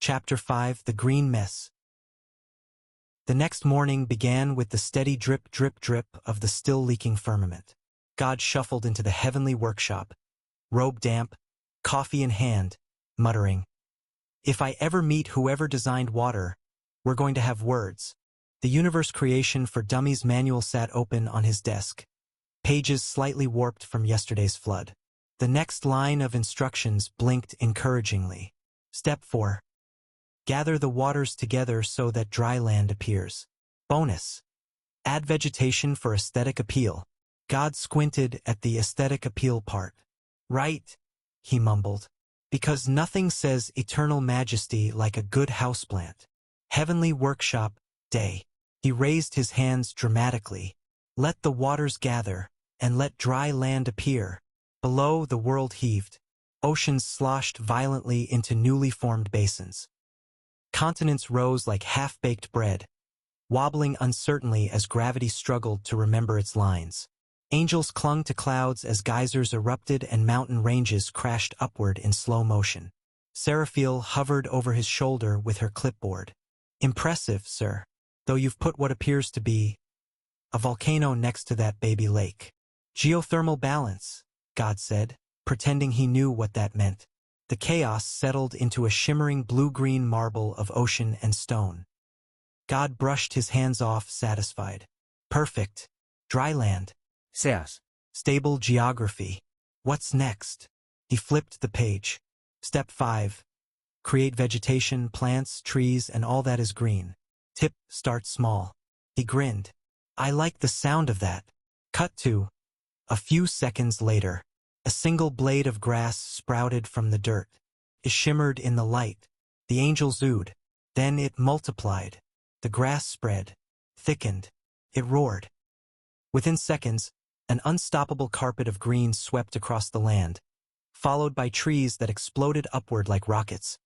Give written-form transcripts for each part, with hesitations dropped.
Chapter 5 The Green Mess. The next morning began with the steady drip, drip, drip of the still-leaking firmament. God shuffled into the heavenly workshop, robe damp, coffee in hand, muttering, "If I ever meet whoever designed water, we're going to have words." The Universe Creation for Dummies manual sat open on his desk, pages slightly warped from yesterday's flood. The next line of instructions blinked encouragingly. Step 4. Gather the waters together so that dry land appears. Bonus. Add vegetation for aesthetic appeal. God squinted at the aesthetic appeal part. Right, he mumbled, because nothing says eternal majesty like a good houseplant. Heavenly Workshop, Day. He raised his hands dramatically. Let the waters gather, and let dry land appear. Below, the world heaved. Oceans sloshed violently into newly formed basins. Continents rose like half-baked bread, wobbling uncertainly as gravity struggled to remember its lines. Angels clung to clouds as geysers erupted and mountain ranges crashed upward in slow motion. Seraphiel hovered over his shoulder with her clipboard. Impressive, sir, though you've put what appears to be a volcano next to that baby lake. Geothermal balance, God said, pretending he knew what that meant. The chaos settled into a shimmering blue-green marble of ocean and stone. God brushed his hands off, satisfied. Perfect. Dry land. Says. Stable geography. What's next? He flipped the page. Step 5. Create vegetation, plants, trees, and all that is green. Tip, start small. He grinned. I like the sound of that. Cut to. A few seconds later. A single blade of grass sprouted from the dirt. It shimmered in the light. The angel zooed. Then it multiplied. The grass spread, thickened. It roared. Within seconds, an unstoppable carpet of green swept across the land, followed by trees that exploded upward like rockets,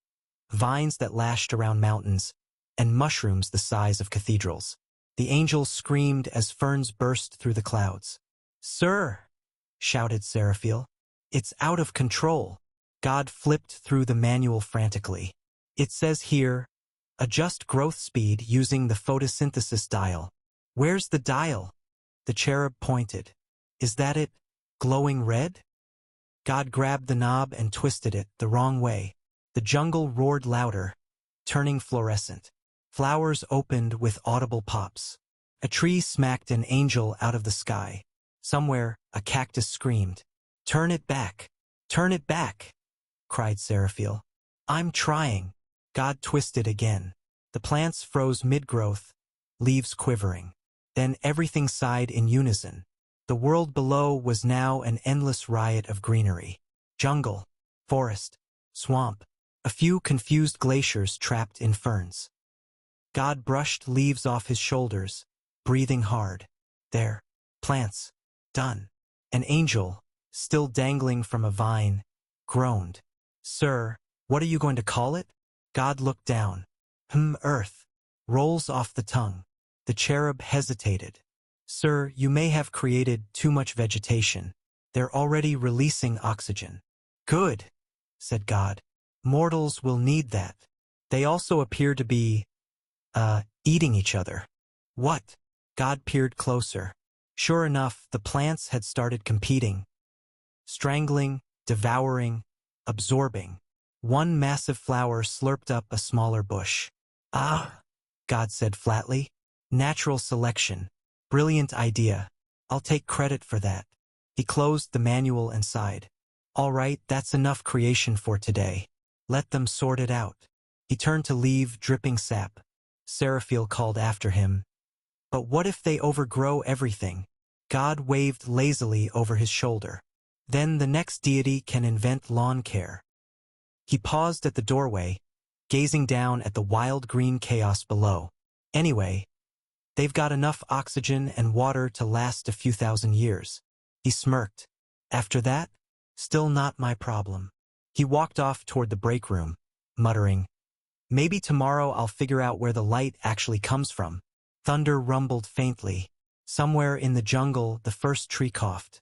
vines that lashed around mountains, and mushrooms the size of cathedrals. The angel screamed as ferns burst through the clouds. "Sir!" shouted Seraphiel. "It's out of control." God flipped through the manual frantically. It says here, adjust growth speed using the photosynthesis dial. Where's the dial? The cherub pointed. Is that it? Glowing red? God grabbed the knob and twisted it the wrong way. The jungle roared louder, turning fluorescent. Flowers opened with audible pops. A tree smacked an angel out of the sky. Somewhere, a cactus screamed. "Turn it back! Turn it back!" cried Seraphiel. "I'm trying." God twisted again. The plants froze mid-growth, leaves quivering. Then everything sighed in unison. The world below was now an endless riot of greenery. Jungle, forest, swamp, a few confused glaciers trapped in ferns. God brushed leaves off his shoulders, breathing hard. There, plants. Done. An angel, still dangling from a vine, groaned. "Sir, what are you going to call it?" God looked down. Earth. Rolls off the tongue. The cherub hesitated. "Sir, you may have created too much vegetation. They're already releasing oxygen." "Good," said God. "Mortals will need that. They also appear to be, eating each other." "What?" God peered closer. Sure enough, the plants had started competing. Strangling, devouring, absorbing. One massive flower slurped up a smaller bush. "Ah," God said flatly. "Natural selection. Brilliant idea. I'll take credit for that." He closed the manual and sighed. "All right, that's enough creation for today. Let them sort it out." He turned to leave, dripping sap. Seraphiel called after him. "But what if they overgrow everything?" God waved lazily over his shoulder. "Then the next deity can invent lawn care." He paused at the doorway, gazing down at the wild green chaos below. "Anyway, they've got enough oxygen and water to last a few thousand years." He smirked. "After that, still not my problem." He walked off toward the break room, muttering, "Maybe tomorrow I'll figure out where the light actually comes from." Thunder rumbled faintly. Somewhere in the jungle, the first tree coughed.